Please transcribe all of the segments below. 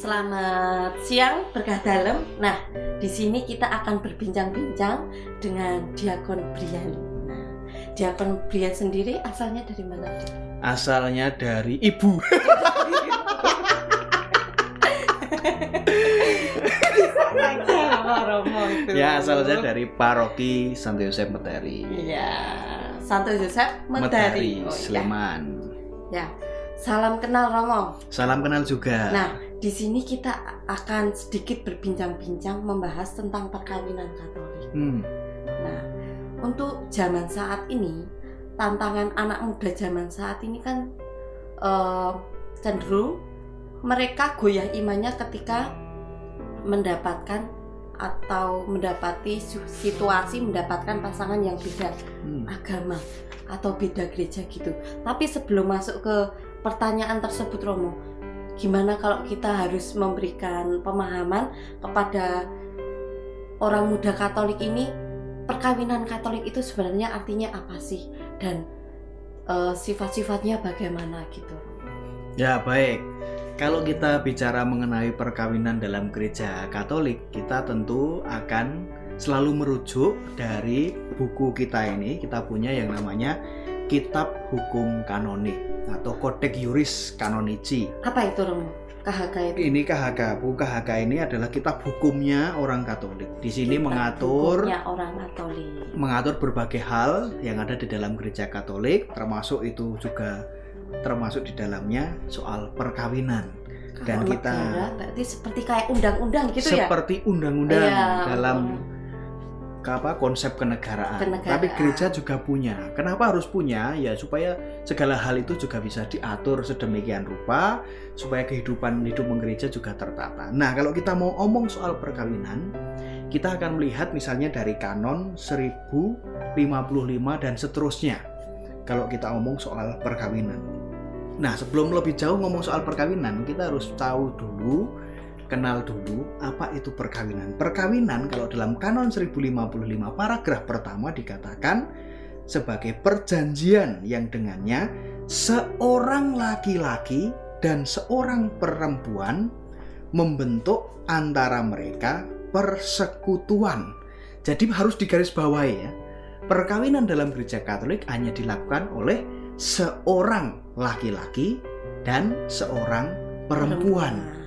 Selamat siang, berkah dalam. Nah, di sini kita akan berbincang-bincang dengan Diakon Brian. Nah, Diakon Brian sendiri asalnya dari mana? Asalnya dari ibu. Ya, asalnya dari paroki Santo Yosef Medari. Iya, Santo Yosef Medari, Sleman. Ya, salam kenal Romo. Salam kenal juga. Nah, di sini kita akan sedikit berbincang-bincang membahas tentang perkawinan Katolik. Nah, untuk zaman saat ini, tantangan anak muda zaman saat ini kan cenderung mereka goyah imannya ketika mendapatkan atau mendapati situasi mendapatkan pasangan yang beda agama atau beda gereja gitu. Tapi sebelum masuk ke pertanyaan tersebut Romo, gimana kalau kita harus memberikan pemahaman kepada orang muda Katolik ini, perkawinan Katolik itu sebenarnya artinya apa sih dan sifat-sifatnya bagaimana gitu? Ya, baik. Kalau kita bicara mengenai perkawinan dalam gereja Katolik, kita tentu akan selalu merujuk dari buku kita ini. Kita punya yang namanya Kitab Hukum Kanonik atau Codex Iuris Canonici. Apa itu Romo? KHK itu? Ini KHK. Buku KHK ini adalah kitab hukumnya orang Katolik. Di sini mengatur berbagai hal yang ada di dalam gereja Katolik, termasuk di dalamnya soal perkawinan. Dan kalau kita negara, berarti seperti kayak undang-undang gitu ya? Seperti undang-undang dalam konsep kenegaraan. Tapi gereja juga punya. Kenapa harus punya? Ya supaya segala hal itu juga bisa diatur sedemikian rupa supaya kehidupan hidup gereja juga tertata. Nah, kalau kita mau omong soal perkawinan, kita akan melihat misalnya dari kanon 1055 dan seterusnya. Kalau kita omong soal perkawinan. Nah, sebelum lebih jauh ngomong soal perkawinan, kita harus kenal dulu apa itu perkawinan. Perkawinan kalau dalam kanon 1055 paragraf pertama dikatakan sebagai perjanjian yang dengannya seorang laki-laki dan seorang perempuan membentuk antara mereka persekutuan. Jadi harus digarisbawahi ya. Perkawinan dalam gereja Katolik hanya dilakukan oleh seorang laki-laki dan seorang perempuan.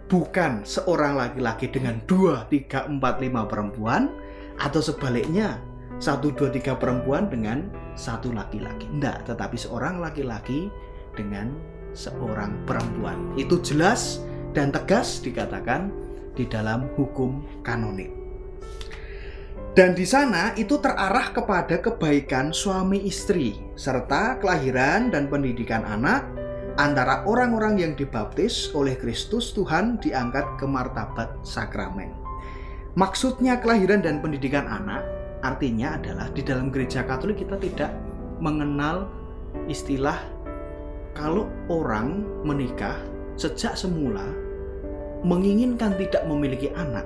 Bukan seorang laki-laki dengan 2, 3, 4, 5 perempuan, atau sebaliknya 1, 2, 3 perempuan dengan 1 laki-laki. Tidak, tetapi seorang laki-laki dengan seorang perempuan. Itu jelas dan tegas dikatakan di dalam hukum kanonik. Dan di sana itu terarah kepada kebaikan suami istri serta kelahiran dan pendidikan anak antara orang-orang yang dibaptis oleh Kristus Tuhan diangkat ke martabat sakramen. Maksudnya kelahiran dan pendidikan anak artinya adalah di dalam gereja Katolik kita tidak mengenal istilah kalau orang menikah sejak semula menginginkan tidak memiliki anak,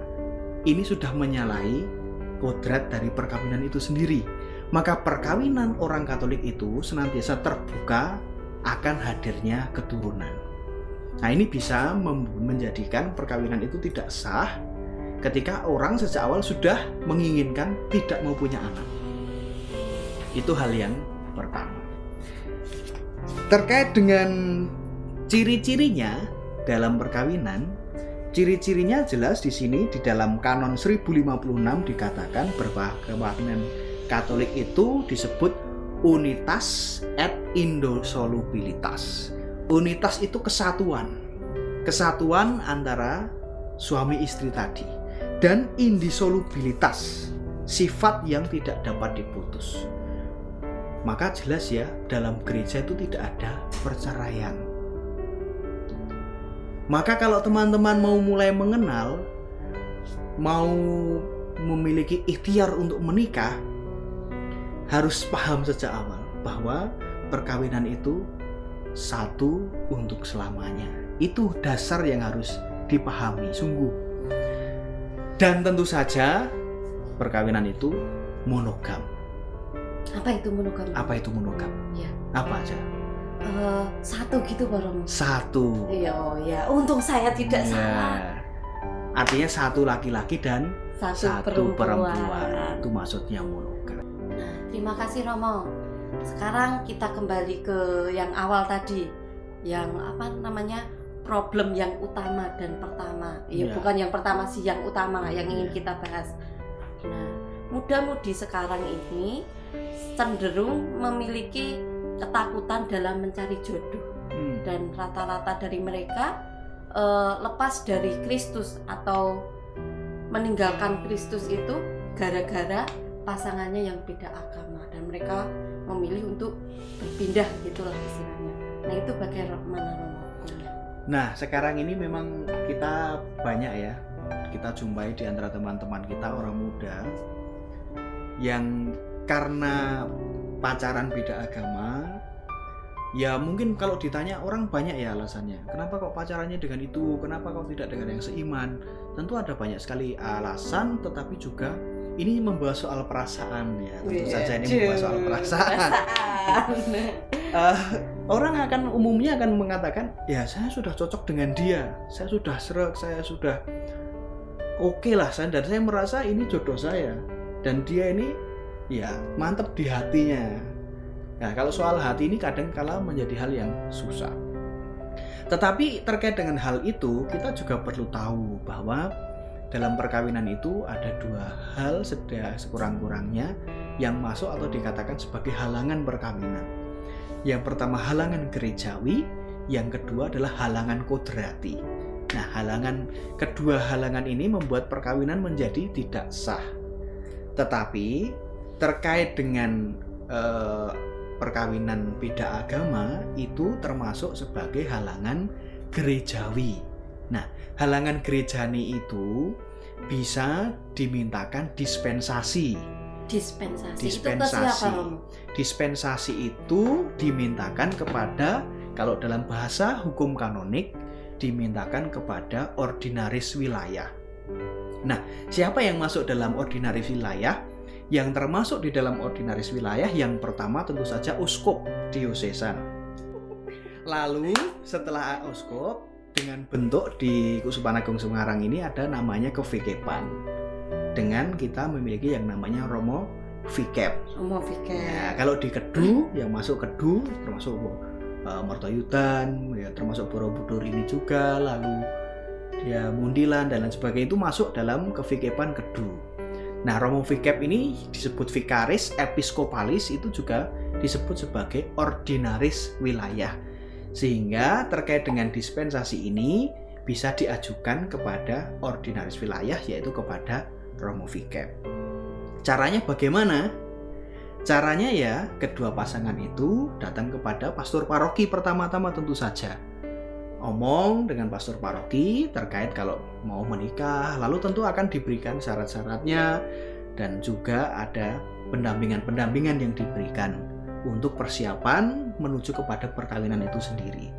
ini sudah menyalahi kodrat dari perkawinan itu sendiri. Maka perkawinan orang Katolik itu senantiasa terbuka akan hadirnya keturunan. Nah, ini bisa menjadikan perkawinan itu tidak sah ketika orang sejak awal sudah menginginkan tidak mau punya anak. Itu hal yang pertama. Terkait dengan ciri-cirinya dalam perkawinan, ciri-cirinya jelas di sini di dalam kanon 1056 dikatakan bahwa perkawinan Katolik itu disebut unitas et indissolubilitas. Unitas itu kesatuan. Kesatuan antara suami istri tadi. Dan indissolubilitas, sifat yang tidak dapat diputus. Maka jelas ya, dalam gereja itu tidak ada perceraian. Maka kalau teman-teman mau mulai mengenal, mau memiliki ikhtiar untuk menikah, harus paham sejak awal bahwa perkawinan itu satu untuk selamanya. Itu dasar yang harus dipahami sungguh. Dan tentu saja perkawinan itu monogam. Apa itu monogam? Apa itu monogam? Ya. Apa aja? satu gitu Pak Romo. Satu. Iya, ya. Untung saya tidak salah. Artinya satu laki-laki dan satu perempuan. Itu maksudnya monogam. Nah, terima kasih Romo. Sekarang kita kembali ke yang awal tadi, yang apa namanya, problem yang utama dan pertama. Iya, bukan yang pertama sih, yang utama yang ingin kita bahas. Nah, muda-mudi sekarang ini cenderung memiliki ketakutan dalam mencari jodoh, dan rata-rata dari mereka lepas dari Kristus atau meninggalkan Kristus itu gara-gara pasangannya yang beda agama, dan mereka memilih untuk berpindah gitulah istilahnya. Nah, itu bagaimana Romo? Nah, sekarang ini memang kita banyak ya, kita jumpai di antara teman-teman kita orang muda yang karena pacaran beda agama, ya mungkin kalau ditanya orang banyak ya alasannya. Kenapa kok pacarannya dengan itu? Kenapa kok tidak dengan yang seiman? Tentu ada banyak sekali alasan, tetapi juga ini membahas soal perasaan ya. Tentu saja ini membahas soal perasaan. Orang umumnya akan mengatakan, ya saya sudah cocok dengan dia, saya sudah sreg, saya sudah oke lah, dan saya merasa ini jodoh saya, dan dia ini ya mantep di hatinya. Nah, kalau soal hati ini kadang-kala menjadi hal yang susah. Tetapi terkait dengan hal itu, kita juga perlu tahu bahwa dalam perkawinan itu ada dua hal sekurang-kurangnya yang masuk atau dikatakan sebagai halangan perkawinan. Yang pertama halangan gerejawi, yang kedua adalah halangan kodrati. Nah, kedua halangan ini membuat perkawinan menjadi tidak sah. Tetapi terkait dengan perkawinan beda agama itu termasuk sebagai halangan gerejawi. Nah, halangan gerejani itu bisa dimintakan dispensasi. Dispensasi itu dimintakan kepada, kalau dalam bahasa hukum kanonik, dimintakan kepada ordinaris wilayah. Nah, siapa yang masuk dalam ordinaris wilayah? Yang termasuk di dalam ordinaris wilayah yang pertama tentu saja uskup diosesan. Lalu setelah uskup, dengan bentuk di Kusupan Agung Semarang ini ada namanya kevikepan. Dengan kita memiliki yang namanya Romo Vikep. Ya, kalau di Kedu, yang masuk Kedu termasuk Mertoyudan, ya, termasuk Borobudur ini juga, lalu ya Mundilan dan lain sebagainya, itu masuk dalam kevikepan Kedu. Nah, Romo Vikep ini disebut vikaris episkopalis, itu juga disebut sebagai ordinaris wilayah. Sehingga terkait dengan dispensasi ini bisa diajukan kepada ordinaris wilayah, yaitu kepada Romo Vikep. Caranya bagaimana? Caranya ya kedua pasangan itu datang kepada pastor paroki pertama-tama tentu saja. Omong dengan pastor paroki terkait kalau mau menikah, lalu tentu akan diberikan syarat-syaratnya dan juga ada pendampingan-pendampingan yang diberikan untuk persiapan menuju kepada perkawinan itu sendiri.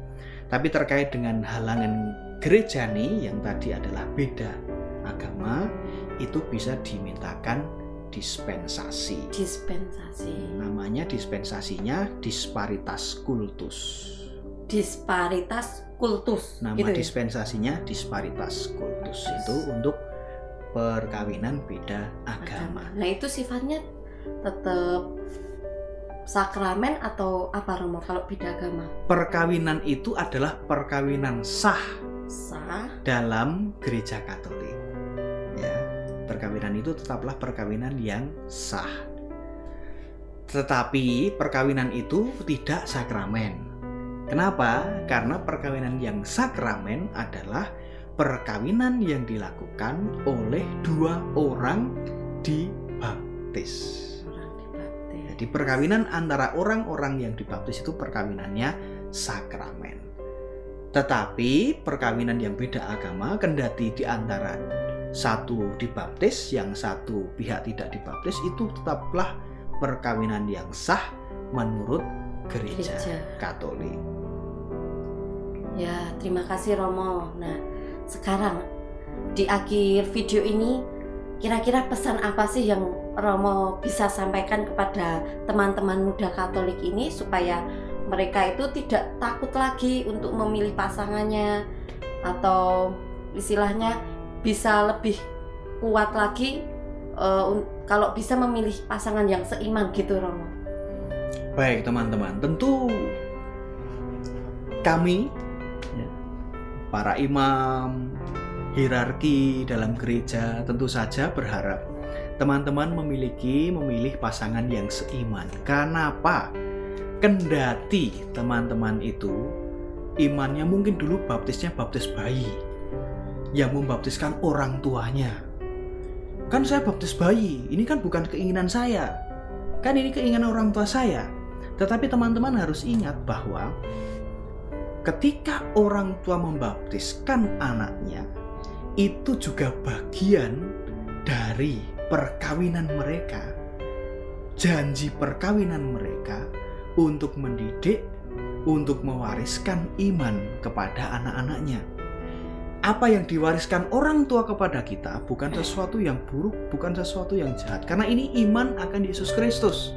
Tapi terkait dengan halangan gerejani yang tadi adalah beda agama, itu bisa dimintakan dispensasi. Namanya dispensasinya disparitas kultus. Nama gitu dispensasinya disparitas kultus. Itu untuk perkawinan beda agama. Nah, itu sifatnya tetap sakramen atau apa Romo kalau beda agama? Perkawinan itu adalah perkawinan sah dalam gereja Katolik. Ya, perkawinan itu tetaplah perkawinan yang sah. Tetapi perkawinan itu tidak sakramen. Kenapa? Karena perkawinan yang sakramen adalah perkawinan yang dilakukan oleh dua orang dibaptis. Jadi perkawinan antara orang-orang yang dibaptis itu perkawinannya sakramen. Tetapi perkawinan yang beda agama, kendati di antara satu dibaptis, yang satu pihak tidak dibaptis, itu tetaplah perkawinan yang sah menurut gereja Katolik. Ya, terima kasih Romo. Nah, sekarang di akhir video ini kira-kira pesan apa sih yang Romo bisa sampaikan kepada teman-teman muda Katolik ini supaya mereka itu tidak takut lagi untuk memilih pasangannya, atau istilahnya bisa lebih kuat lagi kalau bisa memilih pasangan yang seiman gitu, Romo. Baik teman-teman, tentu kami para imam, hierarki dalam gereja tentu saja berharap teman-teman memilih pasangan yang seiman. Kenapa? Kendati teman-teman itu imannya mungkin dulu baptisnya baptis bayi, yang membaptiskan orang tuanya. Kan saya baptis bayi, ini kan bukan keinginan saya, kan ini keinginan orang tua saya. Tetapi teman-teman harus ingat bahwa ketika orang tua membaptiskan anaknya, itu juga bagian dari perkawinan mereka, janji perkawinan mereka untuk mendidik, untuk mewariskan iman kepada anak-anaknya. Apa yang diwariskan orang tua kepada kita bukan sesuatu yang buruk, bukan sesuatu yang jahat, karena ini iman akan Yesus Kristus.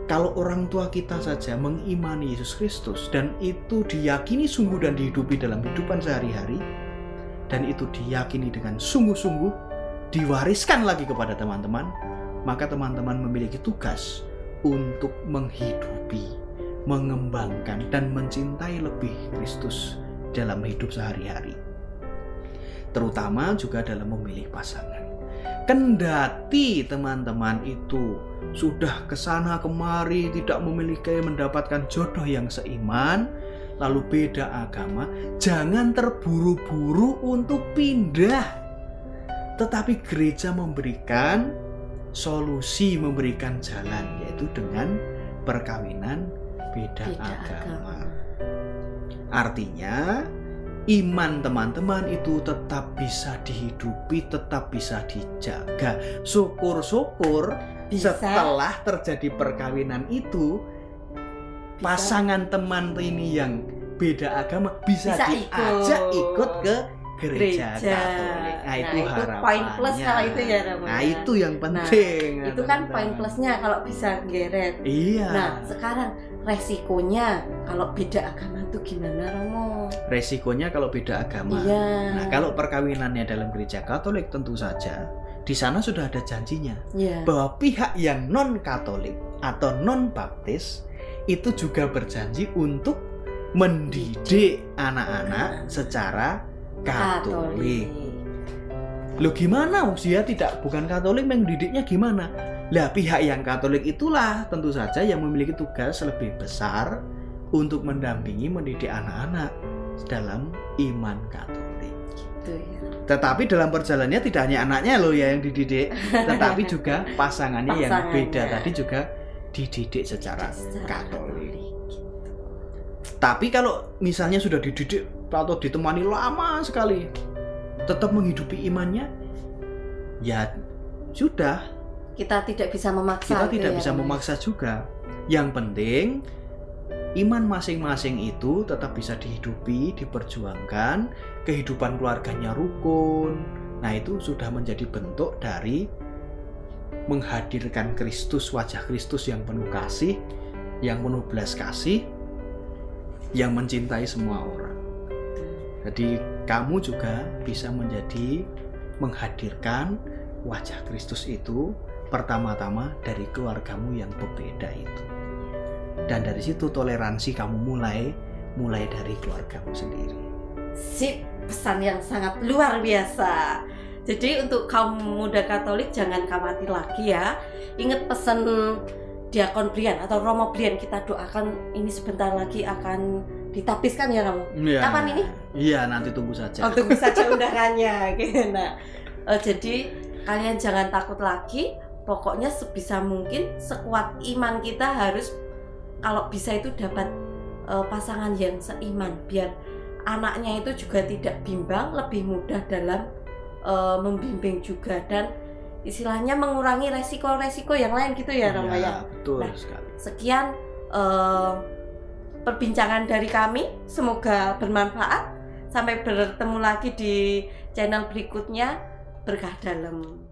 Kalau orang tua kita saja mengimani Yesus Kristus dan itu diyakini sungguh dan dihidupi dalam kehidupan sehari-hari, dan itu diyakini dengan sungguh-sungguh, diwariskan lagi kepada teman-teman, maka teman-teman memiliki tugas untuk menghidupi, mengembangkan, dan mencintai lebih Kristus dalam hidup sehari-hari. Terutama juga dalam memilih pasangan. Kendati teman-teman itu sudah kesana kemari, tidak memiliki mendapatkan jodoh yang seiman, lalu beda agama, jangan terburu-buru untuk pindah. Tetapi gereja memberikan solusi, memberikan jalan, yaitu dengan perkawinan beda agama. Artinya iman teman-teman itu tetap bisa dihidupi, tetap bisa dijaga. Syukur-syukur setelah terjadi perkawinan itu, pasangan teman ini yang beda agama bisa diajak ikut ke gereja Katolik. Nah, itu harapannya. Poin plus kalau itu ya, Romo. Nah, itu yang penting. Nah, itu kan poin plusnya kalau bisa geret. Iya. Nah, sekarang resikonya kalau beda agama itu gimana, Romo? Resikonya kalau beda agama. Iya. Nah, kalau perkawinannya dalam gereja Katolik tentu saja di sana sudah ada janjinya, iya, bahwa pihak yang non Katolik atau non Baptis itu juga berjanji untuk mendidik anak-anak secara Katolik. Loh gimana? Dia bukan Katolik, mendidiknya gimana? Lah pihak yang Katolik itulah tentu saja yang memiliki tugas lebih besar untuk mendampingi, mendidik anak-anak dalam iman Katolik. Gitu ya. Tetapi dalam perjalanannya tidak hanya anaknya loh ya yang dididik, tetapi juga pasangannya yang beda tadi juga dididik secara Katolik. Tapi kalau misalnya sudah dididik atau ditemani lama sekali, tetap menghidupi imannya, ya sudah. Kita tidak bisa memaksa. Kita tidak bisa memaksa juga. Yang penting iman masing-masing itu tetap bisa dihidupi, diperjuangkan, kehidupan keluarganya rukun. Nah, itu sudah menjadi bentuk dari menghadirkan Kristus, wajah Kristus yang penuh kasih, yang penuh belas kasih, yang mencintai semua orang. Jadi kamu juga bisa menghadirkan wajah Kristus itu pertama-tama dari keluargamu yang berbeda itu. Dan dari situ toleransi kamu mulai dari keluargamu sendiri. Sip, pesan yang sangat luar biasa. Jadi untuk kaum muda Katolik jangan khawatir lagi ya. Ingat pesan Diakon Brian atau Romo Brian, kita doakan ini sebentar lagi akan ditapiskan ya, Romo. Ya, kapan ini? Iya, nanti tunggu saja. Tunggu saja undangannya. Nah, jadi kalian jangan takut lagi. Pokoknya sebisa mungkin sekuat iman kita harus, kalau bisa itu dapat pasangan yang seiman, biar anaknya itu juga tidak bimbang, lebih mudah dalam membimbing juga, dan istilahnya mengurangi resiko-resiko yang lain gitu ya, Romo ya. Betul nah, sekali. Sekian perbincangan dari kami, semoga bermanfaat. Sampai bertemu lagi di channel berikutnya. Berkah dalam.